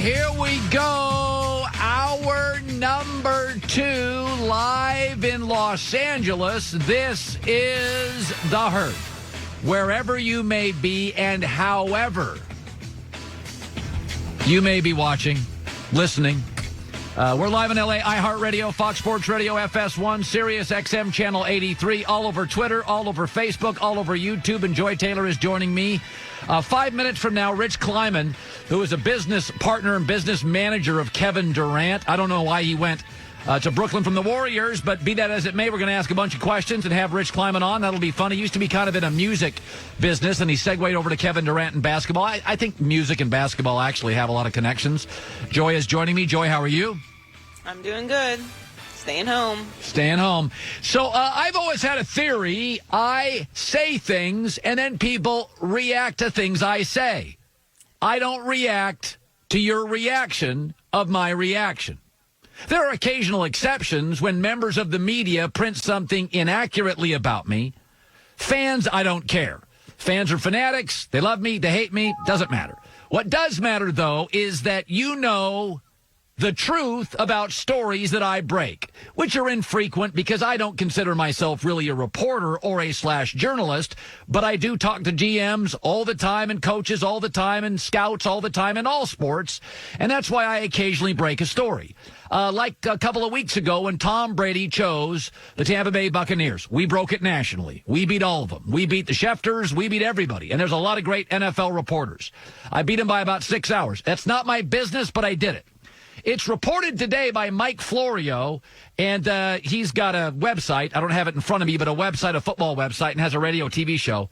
Here we go. Hour number 2 live in Los Angeles. This is The Herd. Wherever you may be and however you may be watching, listening. We're live in L.A., iHeartRadio, Fox Sports Radio, FS1, Sirius XM Channel 83, all over Twitter, all over Facebook, all over YouTube. And Joy Taylor is joining me. 5 minutes from now, Rich Kleiman, who is a business partner and business manager of Kevin Durant. I don't know why he went to Brooklyn from the Warriors, but be that as it may, we're going to ask a bunch of questions and have Rich Kleiman on. That'll be fun. He used to be kind of in a music business, and he segued over to Kevin Durant and basketball. I think music and basketball actually have a lot of connections. Joy is joining me. Joy, how are you? I'm doing good. Staying home. Staying home. So I've always had a theory. I say things, and then people react to things I say. I don't react to your reaction of my reaction. There are occasional exceptions when members of the media print something inaccurately about me. Fans, I don't care. Fans are fanatics. They love me. They hate me. Doesn't matter. What does matter, though, is that you know the truth about stories that I break, which are infrequent because I don't consider myself really a reporter or a /journalist, but I do talk to GMs all the time and coaches all the time and scouts all the time in all sports, and that's why I occasionally break a story. Like a couple of weeks ago when Tom Brady chose the Tampa Bay Buccaneers. We broke it nationally. We beat all of them. We beat the Schefters. We beat everybody. And there's a lot of great NFL reporters. I beat them by about 6 hours. That's not my business, but I did it. It's reported today by Mike Florio, and he's got a website. I don't have it in front of me, but a website, a football website, and has a radio TV show.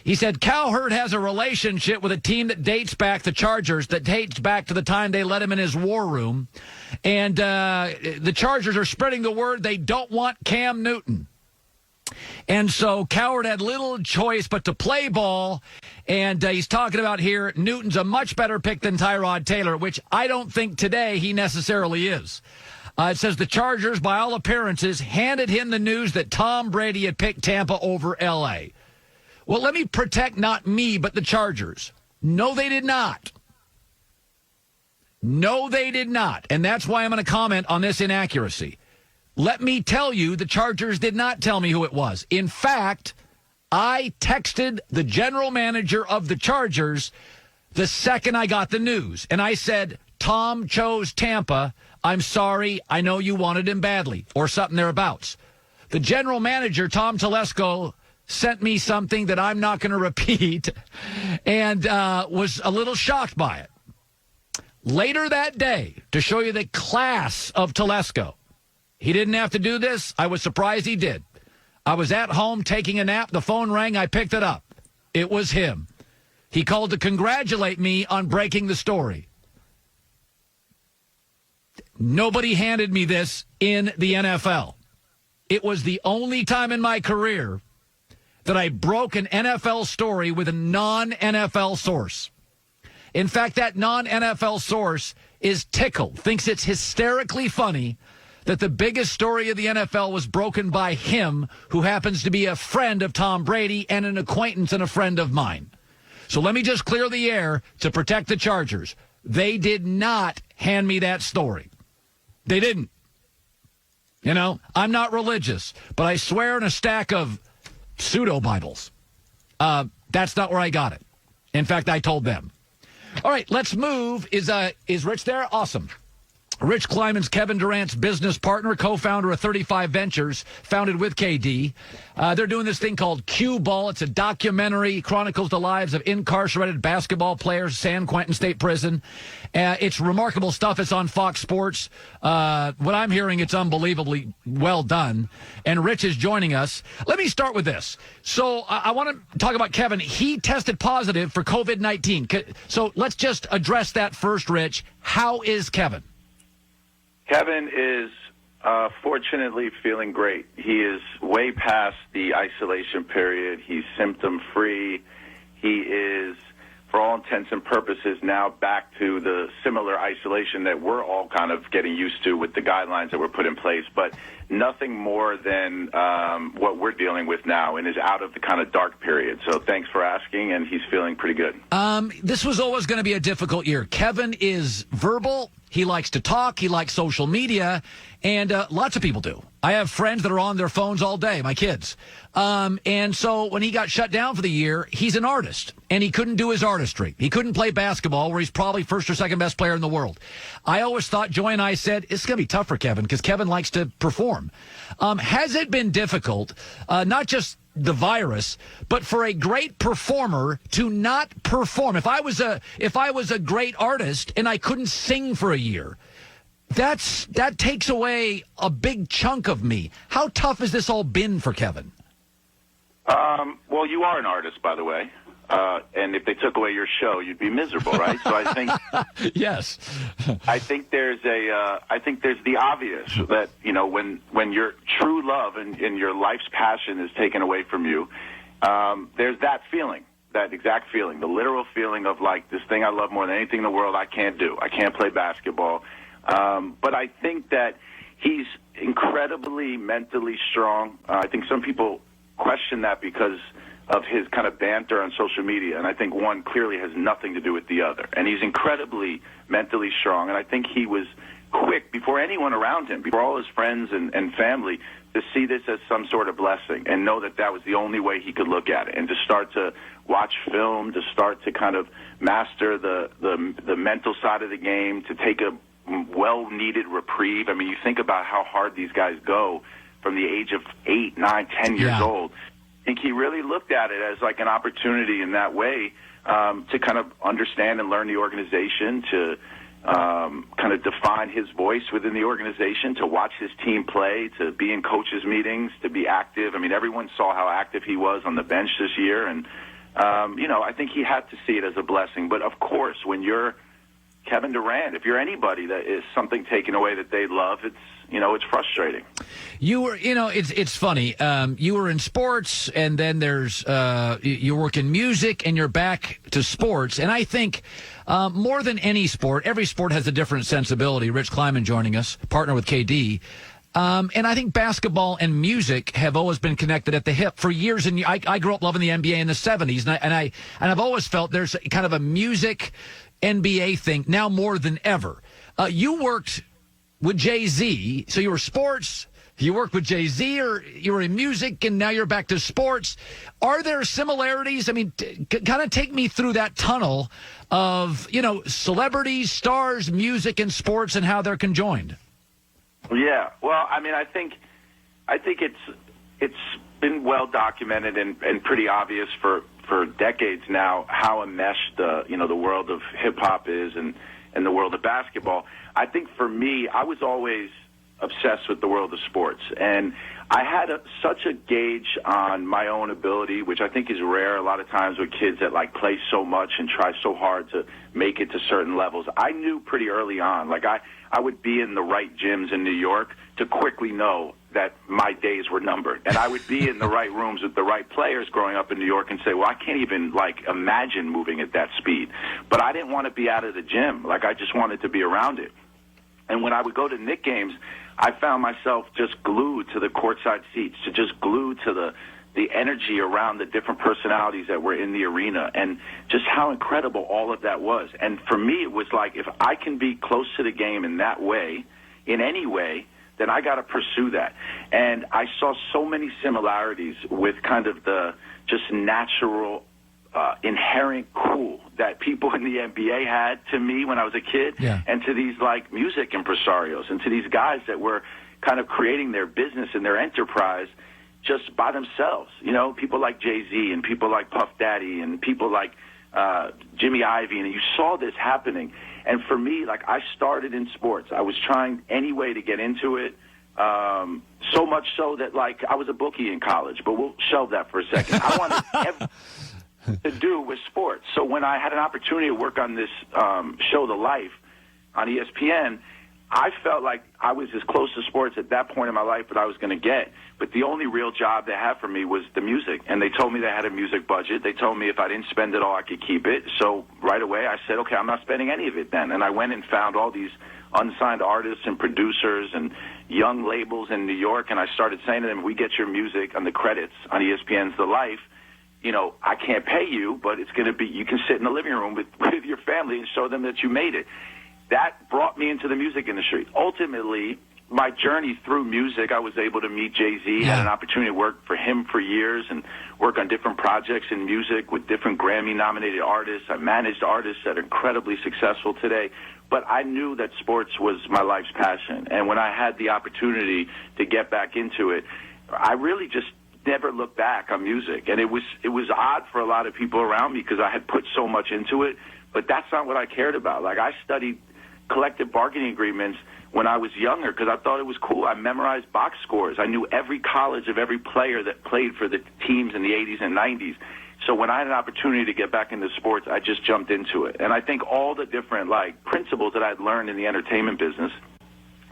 He said Cowherd has a relationship with a team that dates back, the Chargers, that dates back to the time they let him in his war room. And the Chargers are spreading the word they don't want Cam Newton. And so Cowherd had little choice but to play ball. And he's talking about here, Newton's a much better pick than Tyrod Taylor, which I don't think today he necessarily is. It says the Chargers, by all appearances, handed him the news that Tom Brady had picked Tampa over L.A. Well, let me protect not me, but the Chargers. No, they did not. No, they did not. And that's why I'm going to comment on this inaccuracy. Let me tell you, the Chargers did not tell me who it was. In fact, I texted the general manager of the Chargers the second I got the news. And I said, Tom chose Tampa. I'm sorry. I know you wanted him badly, or something thereabouts. The general manager, Tom Telesco, sent me something that I'm not going to repeat and was a little shocked by it. Later that day, to show you the class of Telesco, he didn't have to do this. I was surprised he did. I was at home taking a nap. The phone rang. I picked it up. It was him. He called to congratulate me on breaking the story. Nobody handed me this in the NFL. It was the only time in my career that I broke an NFL story with a non-NFL source. In fact, that non-NFL source is tickled, thinks it's hysterically funny that the biggest story of the NFL was broken by him, who happens to be a friend of Tom Brady and an acquaintance and a friend of mine. So let me just clear the air to protect the Chargers. They did not hand me that story. They didn't. You know, I'm not religious, but I swear in a stack of pseudo-Bibles. That's not where I got it. In fact, I told them. All right, let's move. Is Rich there? Awesome. Rich Kleiman's Kevin Durant's business partner, co-founder of 35 Ventures, founded with KD. They're doing this thing called Cue Ball. It's a documentary, chronicles the lives of incarcerated basketball players, San Quentin State Prison. It's remarkable stuff. It's on Fox Sports. What I'm hearing, it's unbelievably well done. And Rich is joining us. Let me start with this. So I want to talk about Kevin. He tested positive for COVID-19. So let's just address that first, Rich. How is Kevin? Kevin is fortunately feeling great. He is way past the isolation period. He's symptom-free. He is for all intents and purposes, now back to the similar isolation that we're all kind of getting used to with the guidelines that were put in place, but nothing more than what we're dealing with now, and is out of the kind of dark period. So thanks for asking, and he's feeling pretty good. This was always going to be a difficult year. Kevin is verbal. He likes to talk. He likes social media, and lots of people do. I have friends that are on their phones all day, my kids. And so when he got shut down for the year, he's an artist, and he couldn't do his artistry. He couldn't play basketball, where he's probably first or second best player in the world. I always thought, Joy and I said, it's going to be tough for Kevin because Kevin likes to perform. Has it been difficult, not just the virus, but for a great performer to not perform? If I was a great artist and I couldn't sing for a year, that takes away a big chunk of me. How tough has this all been for Kevin? Well, you are an artist, by the way. And if they took away your show, you'd be miserable, right? So I think yes. I think there's the obvious that, you know, when your true love and your life's passion is taken away from you, there's that feeling, that exact feeling, the literal feeling of like, this thing I love more than anything in the world I can't do. I can't play basketball. But I think that he's incredibly mentally strong. I think some people question that because of his kind of banter on social media, and I think one clearly has nothing to do with the other. And he's incredibly mentally strong, and I think he was quick, before anyone around him, before all his friends and family, to see this as some sort of blessing and know that that was the only way he could look at it, and to start to watch film, to start to kind of master the mental side of the game, to take a well-needed reprieve. I mean, you think about how hard these guys go from the age of 8, 9, 10 years old. I think he really looked at it as like an opportunity in that way to kind of understand and learn the organization, to kind of define his voice within the organization, to watch his team play, to be in coaches' meetings, to be active. I mean, everyone saw how active he was on the bench this year, and, you know, I think he had to see it as a blessing. But, of course, when you're Kevin Durant, if you're anybody that is something taken away that they love, it's frustrating. You were, it's funny. You were in sports, and then there's you work in music, and you're back to sports. And I think more than any sport, every sport has a different sensibility. Rich Kleiman joining us, partner with KD. And I think basketball and music have always been connected at the hip for years. And I grew up loving the NBA in the 70s, and I've always felt there's kind of a music NBA thing now more than ever. You worked with Jay-Z, so you were sports, you worked with Jay-Z, or you were in music, and now you're back to sports. Are there similarities? I mean, kind of take me through that tunnel of, celebrities, stars, music, and sports, and how they're conjoined. Yeah, well, I mean, I think it's been well documented and pretty obvious for decades now how enmeshed the world of hip hop is and the world of basketball. I think for me, I was always obsessed with the world of sports, and I had such a gauge on my own ability, which I think is rare a lot of times with kids that like play so much and try so hard to make it to certain levels. I knew pretty early on, like I would be in the right gyms in New York to quickly know that my days were numbered. And I would be in the right rooms with the right players growing up in New York and say, well, I can't even, imagine moving at that speed. But I didn't want to be out of the gym. I just wanted to be around it. And when I would go to Knick games, I found myself just glued to the courtside seats, to just glued to the energy around the different personalities that were in the arena, and just how incredible all of that was. And for me, it was like, if I can be close to the game in that way, in any way, then I got to pursue that. And I saw so many similarities with kind of the just natural, inherent cool that people in the NBA had to me when I was a kid, and to these music impresarios, and to these guys that were kind of creating their business and their enterprise just by themselves. People like Jay-Z and people like Puff Daddy and people like Jimmy Iovine, and you saw this happening. And for me, I started in sports. I was trying any way to get into it, so much so that, I was a bookie in college, but we'll shelve that for a second. I wanted everything to do with sports. So when I had an opportunity to work on this show, The Life, on ESPN, I felt like I was as close to sports at that point in my life that I was going to get. But the only real job they had for me was the music. And they told me they had a music budget. They told me if I didn't spend it all, I could keep it. So right away I said, okay, I'm not spending any of it then. And I went and found all these unsigned artists and producers and young labels in New York. And I started saying to them, if we get your music on the credits on ESPN's The Life, you know, I can't pay you, but it's going to be, you can sit in the living room with your family and show them that you made it. That brought me into the music industry. Ultimately, my journey through music, I was able to meet Jay-Z, had an opportunity to work for him for years and work on different projects in music with different Grammy-nominated artists. I managed artists that are incredibly successful today. But I knew that sports was my life's passion. And when I had the opportunity to get back into it, I really just never looked back on music. And it was odd for a lot of people around me because I had put so much into it. But that's not what I cared about. Like, I studied collective bargaining agreements when I was younger because I thought it was cool. I memorized box scores. I knew every college of every player that played for the teams in the 80s and 90s. So when I had an opportunity to get back into sports, I just jumped into it. And I think all the different, like, principles that I'd learned in the entertainment business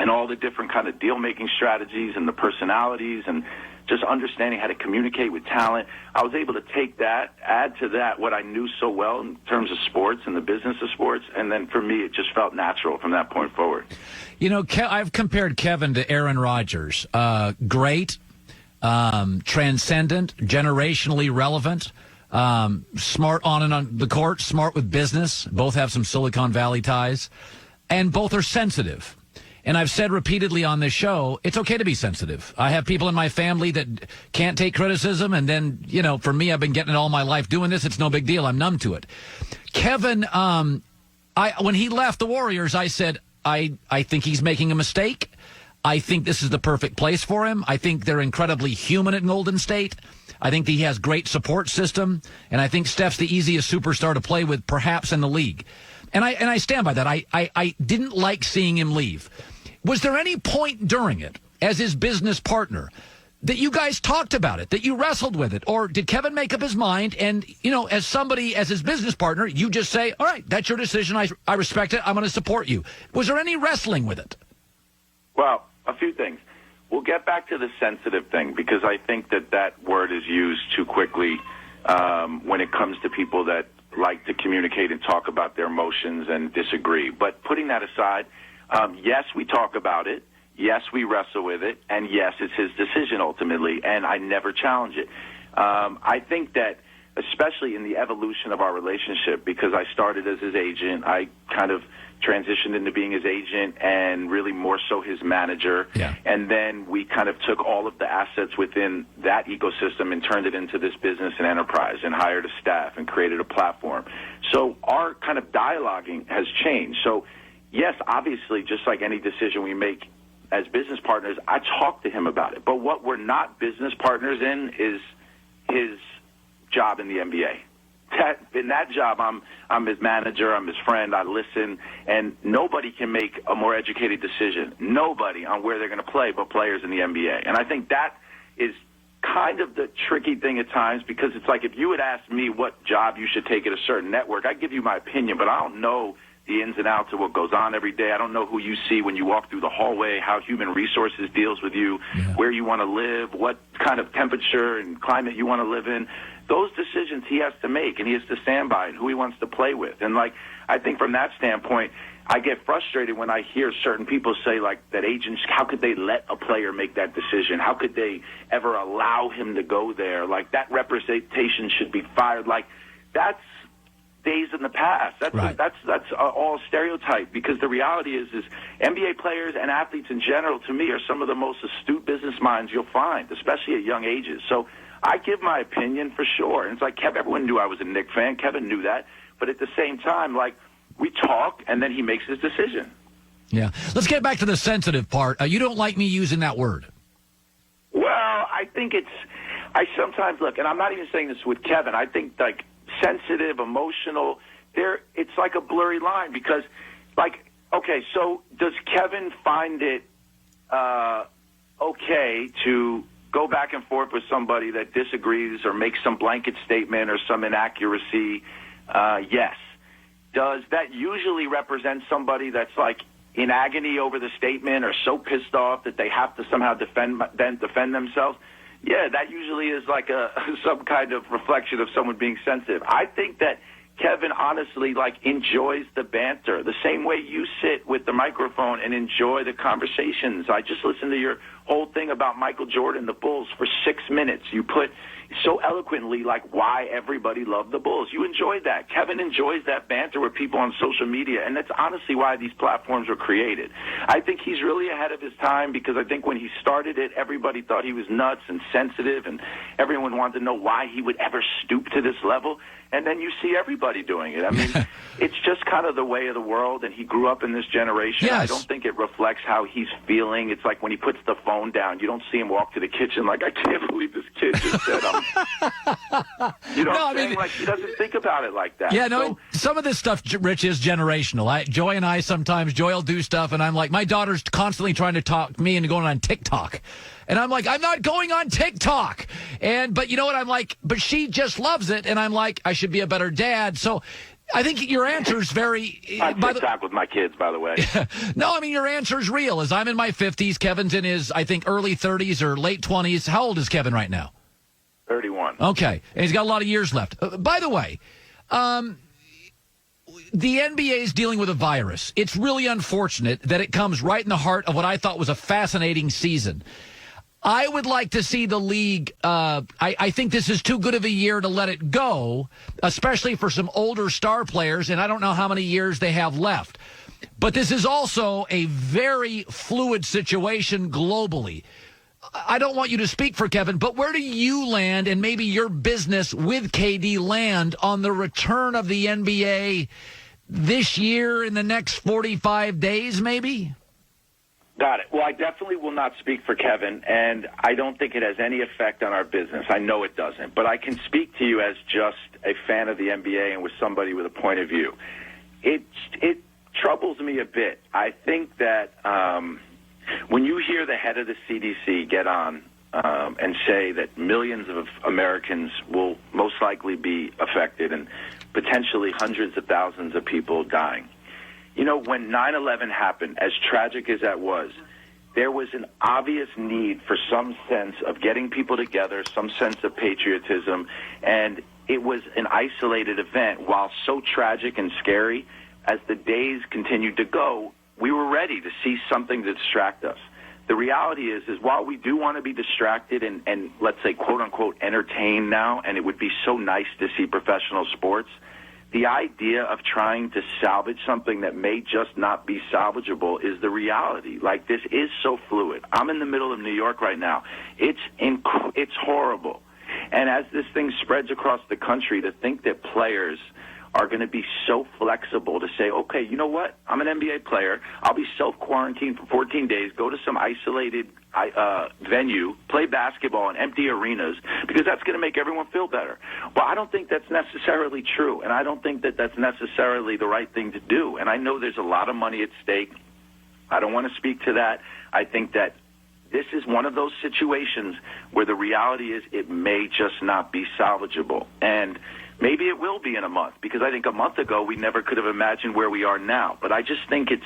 and all the different kind of deal-making strategies and the personalities and just understanding how to communicate with talent, I was able to take that, add to that what I knew so well in terms of sports and the business of sports, and then for me it just felt natural from that point forward. You know, I've compared Kevin to Aaron Rodgers. Great, transcendent, generationally relevant, smart on and on the court, smart with business. Both have some Silicon Valley ties, and both are sensitive. And I've said repeatedly on this show, it's okay to be sensitive. I have people in my family that can't take criticism. And then, you know, for me, I've been getting it all my life doing this. It's no big deal. I'm numb to it. Kevin, when he left the Warriors, I said, I think he's making a mistake. I think this is the perfect place for him. I think they're incredibly human at Golden State. I think that he has great support system. And I think Steph's the easiest superstar to play with, perhaps in the league. And I stand by that. I didn't like seeing him leave. Was there any point during it, as his business partner, that you guys talked about it, that you wrestled with it? Or did Kevin make up his mind and, you know, as somebody, as his business partner, you just say, all right, that's your decision. I respect it. I'm going to support you. Was there any wrestling with it? Well, a few things. We'll get back to the sensitive thing because I think that word is used too quickly when it comes to people that like to communicate and talk about their emotions and disagree. But putting that aside, yes, we talk about it. Yes, we wrestle with it. And yes, it's his decision ultimately. And I never challenge it. I think that especially in the evolution of our relationship, because I started as his agent, I kind of transitioned into being his agent and really more so his manager. Yeah. And then we kind of took all of the assets within that ecosystem and turned it into this business and enterprise and hired a staff and created a platform. So our kind of dialoguing has changed. So yes, obviously, just like any decision we make as business partners, I talk to him about it. But what we're not business partners in is his job in the NBA. In that job, I'm his manager, I'm his friend, I listen, and nobody can make a more educated decision, nobody, on where they're going to play but players in the NBA. And I think that is kind of the tricky thing at times because it's like if you had asked me what job you should take at a certain network, I'd give you my opinion, but I don't know the ins and outs of what goes on every day. I don't know who you see when you walk through the hallway, how human resources deals with you, where you want to live, what kind of temperature and climate you want to live in. Those decisions he has to make, and he has to stand by, and who he wants to play with. And, like, I think from that standpoint, I get frustrated when I hear certain people say, like, that agents, how could they let a player make that decision? How could they ever allow him to go there? Like, that representation should be fired. Like, that's days in the past. That's all stereotype because the reality is NBA players and athletes in general, to me, are some of the most astute business minds you'll find, especially at young ages. So I give my opinion for sure. And it's like everyone knew I was a Knicks fan. Kevin knew that. But at the same time, like, we talk, and then he makes his decision. Yeah. Let's get back to the sensitive part. You don't like me using that word. Well, I think I sometimes look, and I'm not even saying this with Kevin. I think, like, sensitive, emotional, it's like a blurry line because, like, okay, so does Kevin find it okay to go back and forth with somebody that disagrees or makes some blanket statement or some inaccuracy? Yes. Does that usually represent somebody that's, like, in agony over the statement or so pissed off that they have to somehow defend themselves, yeah, that usually is like some kind of reflection of someone being sensitive. I think that Kevin honestly enjoys the banter the same way you sit with the microphone and enjoy the conversations. I just listened to your whole thing about Michael Jordan, the Bulls, for 6 minutes. You put so eloquently why everybody loved the Bulls. You enjoyed that. Kevin enjoys that banter with people on social media, and that's honestly why these platforms were created. I think he's really ahead of his time because I think when he started it, everybody thought he was nuts and sensitive, and everyone wanted to know why he would ever stoop to this level. And then you see everybody doing it. I mean, it's just kind of the way of the world, and he grew up in this generation. Yes. I don't think it reflects how he's feeling. It's like when he puts the phone down, you don't see him walk to the kitchen I can't believe this kid just said you know what I'm saying? He doesn't think about it like that. Yeah, no, some of this stuff, Rich, is generational. Joy and I sometimes, Joy will do stuff, and I'm like, my daughter's constantly trying to talk me into going on TikTok. And I'm like, I'm not going on TikTok. But you know what? I'm like, but she just loves it. And I'm like, I should be a better dad. So I think your answer is very... I'm TikTok with my kids, by the way. No, I mean, your answer is real. As I'm in my 50s, Kevin's in his, I think, early 30s or late 20s. How old is Kevin right now? 31. Okay. And he's got a lot of years left. By the way, the NBA is dealing with a virus. It's really unfortunate that it comes right in the heart of what I thought was a fascinating season. I would like to see the league. I think this is too good of a year to let it go, especially for some older star players, and I don't know how many years they have left. But this is also a very fluid situation globally. I don't want you to speak for Kevin, but where do you land and maybe your business with KD land on the return of the NBA this year in the next 45 days maybe? Got it. Well, I definitely will not speak for Kevin, and I don't think it has any effect on our business. I know it doesn't. But I can speak to you as just a fan of the NBA and with somebody with a point of view. It troubles me a bit. I think that when you hear the head of the CDC get on and say that millions of Americans will most likely be affected and potentially hundreds of thousands of people dying, you know, when 9/11 happened, as tragic as that was, there was an obvious need for some sense of getting people together, some sense of patriotism, and it was an isolated event. While so tragic and scary, as the days continued to go, we were ready to see something to distract us. The reality is while we do want to be distracted and let's say, quote-unquote, entertained now, and it would be so nice to see professional sports, the idea of trying to salvage something that may just not be salvageable is the reality. This is so fluid. I'm in the middle of New York right now. It's horrible. And as this thing spreads across the country, to think that players are going to be so flexible to say, okay, you know what? I'm an NBA player. I'll be self-quarantined for 14 days, go to some isolated venue, play basketball in empty arenas, because that's going to make everyone feel better. Well, I don't think that's necessarily true, and I don't think that that's necessarily the right thing to do. And I know there's a lot of money at stake. I don't want to speak to that. I think that this is one of those situations where the reality is it may just not be salvageable. And maybe it will be in a month, because I think a month ago we never could have imagined where we are now. But I just think it's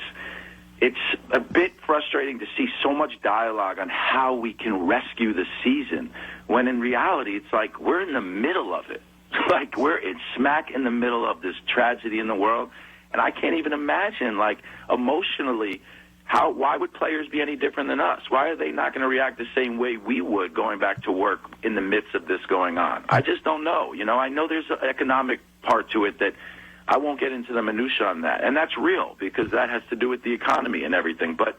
a bit frustrating to see so much dialogue on how we can rescue the season, when in reality it's like we're in the middle of it. We're smack in the middle of this tragedy in the world. And I can't even imagine, emotionally, why would players be any different than us? Why are they not going to react the same way we would going back to work in the midst of this going on? I just don't know. You know, I know there's an economic part to it that I won't get into the minutia on that. And that's real, because that has to do with the economy and everything. But,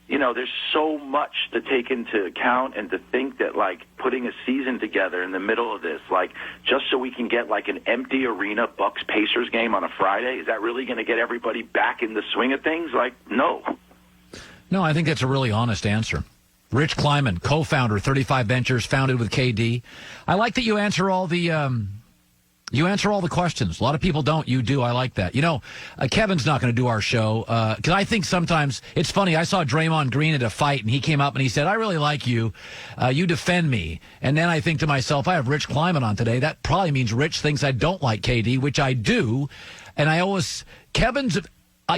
you know, there's so much to take into account, and to think that, putting a season together in the middle of this, just so we can get, an empty arena Bucks-Pacers game on a Friday, is that really going to get everybody back in the swing of things? No. No, I think that's a really honest answer. Rich Kleiman, co-founder, 35 Ventures, founded with KD. I like that you answer all the questions. A lot of people don't. You do. I like that. You know, Kevin's not going to do our show because I think sometimes it's funny. I saw Draymond Green at a fight, and he came up and he said, "I really like you. You defend me." And then I think to myself, I have Rich Kleiman on today. That probably means Rich thinks I don't like KD, which I do. And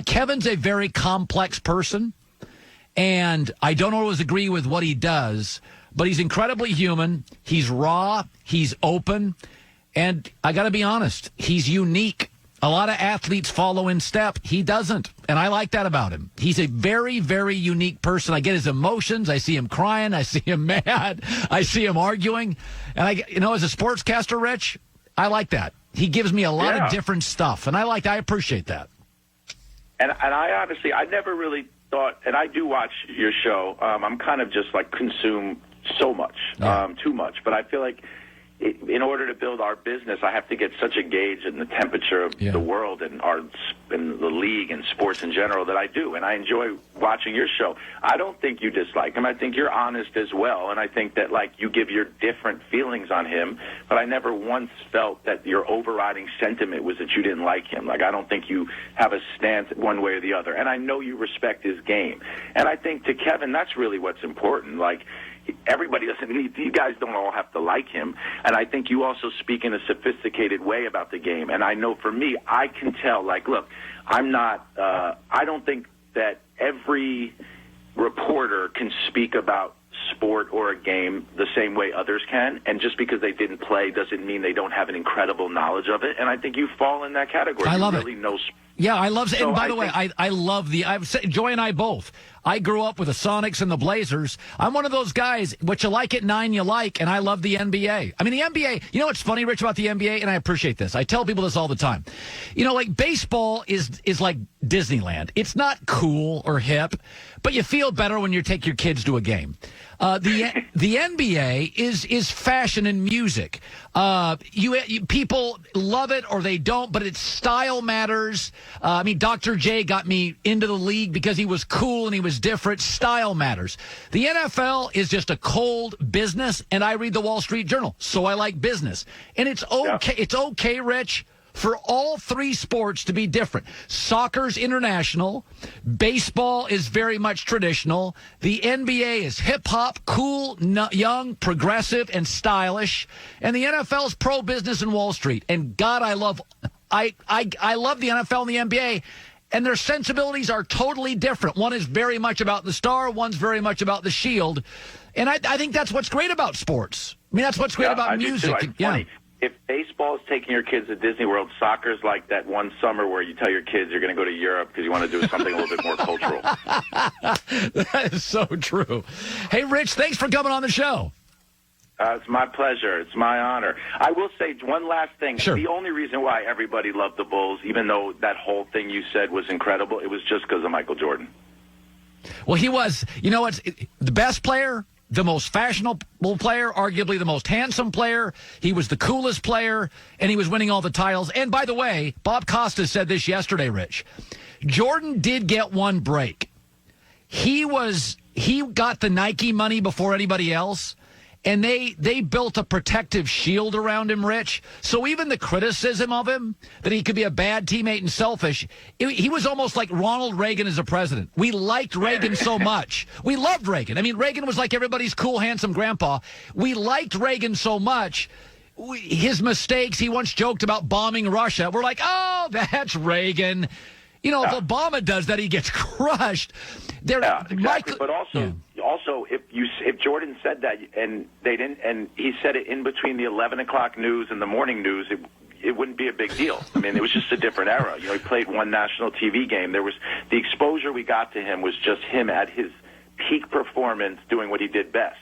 Kevin's a very complex person, and I don't always agree with what he does, but he's incredibly human. He's raw. He's open. And I got to be honest, he's unique. A lot of athletes follow in step. He doesn't. And I like that about him. He's a very, very unique person. I get his emotions. I see him crying. I see him mad. I see him arguing. And as a sportscaster, Rich, I like that. He gives me a lot of different stuff. And I appreciate that. And I honestly, I never really thought, and I do watch your show. I'm kind of just like consume so much, too much. But I feel like in order to build our business, I have to get such a gauge in the temperature of the world and the league and sports in general that I do. And I enjoy watching your show. I don't think you dislike him. I think you're honest as well. And I think that, like, you give your different feelings on him. But I never once felt that your overriding sentiment was that you didn't like him. Like, I don't think you have a stance one way or the other. And I know you respect his game. And I think to Kevin, that's really what's important. Like, everybody doesn't need, you guys don't all have to like him. And I think you also speak in a sophisticated way about the game. And I know for me, I can tell, like, look, I'm not, I don't think that every reporter can speak about sport or a game the same way others can. And just because they didn't play doesn't mean they don't have an incredible knowledge of it. And I think you fall in that category. I love you really it. know. Yeah, I love it. And by the way, I love Joy and I both. I grew up with the Sonics and the Blazers. I'm one of those guys, what you like at 9, you like, and I love the NBA. I mean, the NBA, you know what's funny, Rich, about the NBA? And I appreciate this. I tell people this all the time. You know, like, baseball is like Disneyland. It's not cool or hip, but you feel better when you take your kids to a game. The NBA is fashion and music. People love it or they don't, but its style matters. I mean, Dr. J got me into the league because he was cool and he was different. Style matters. The NFL is just a cold business, and I read the Wall Street Journal, so I like business. And it's okay. Yeah. It's okay, Rich, for all three sports to be different. Soccer's international. Baseball is very much traditional. The NBA is hip-hop, cool, young, progressive, and stylish. And the NFL is pro-business and Wall Street. And God, I love the NFL and the NBA. And their sensibilities are totally different. One is very much about the star. One's very much about the shield. And I think that's what's great about sports. I mean, that's what's great about music. Funny. If baseball is taking your kids to Disney World, soccer's like that one summer where you tell your kids you're going to go to Europe because you want to do something a little bit more cultural. That is so true. Hey, Rich, thanks for coming on the show. It's my pleasure. It's my honor. I will say one last thing. Sure. The only reason why everybody loved the Bulls, even though that whole thing you said was incredible, it was just because of Michael Jordan. Well, he was, the best player, the most fashionable player, arguably the most handsome player. He was the coolest player, and he was winning all the titles. And by the way, Bob Costas said this yesterday, Rich. Jordan did get one break. He got the Nike money before anybody else, and they built a protective shield around him, Rich. So even the criticism of him, that he could be a bad teammate and selfish, he was almost like Ronald Reagan as a president. We liked Reagan so much. We loved Reagan. I mean, Reagan was like everybody's cool, handsome grandpa. We liked Reagan so much. His mistakes, he once joked about bombing Russia. We're like, oh, that's Reagan. If Obama does that, he gets crushed. Exactly. But also, if Jordan said that and they didn't, and he said it in between the 11 o'clock news and the morning news, it wouldn't be a big deal. I mean, it was just a different era. He played one national TV game. There was the exposure we got to him was just him at his peak performance, doing what he did best.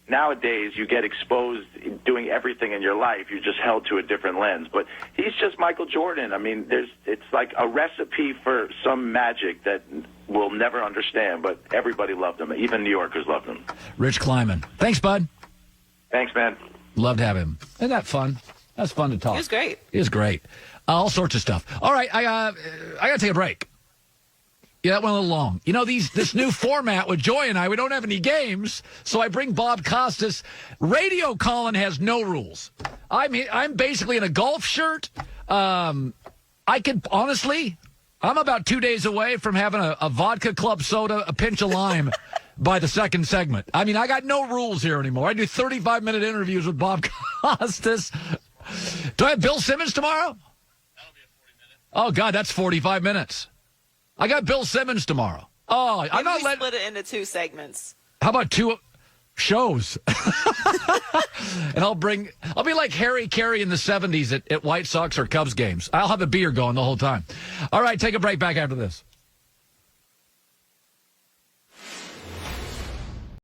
Nowadays, you get exposed doing everything in your life. You're just held to a different lens. But he's just Michael Jordan. I mean, it's like a recipe for some magic that we'll never understand. But everybody loved him. Even New Yorkers loved him. Rich Kleiman. Thanks, bud. Thanks, man. Love to have him. Isn't that fun? That's fun to talk. It was great. It was great. All sorts of stuff. All right, I got to take a break. Yeah, that went a little long. This new format with Joy and I, we don't have any games, so I bring Bob Costas. Radio Colin has no rules. I'm basically in a golf shirt. I'm about 2 days away from having a vodka club soda, a pinch of lime by the second segment. I mean, I got no rules here anymore. I do 35-minute interviews with Bob Costas. Do I have Bill Simmons tomorrow? That'll be a 40 minutes. Oh, God, that's 45 minutes. I got Bill Simmons tomorrow. Oh, I'm not letting. Split it into 2 segments. How about 2 shows? And I'll be like Harry Carey in the 70s at White Sox or Cubs games. I'll have a beer going the whole time. All right, take a break. Back after this.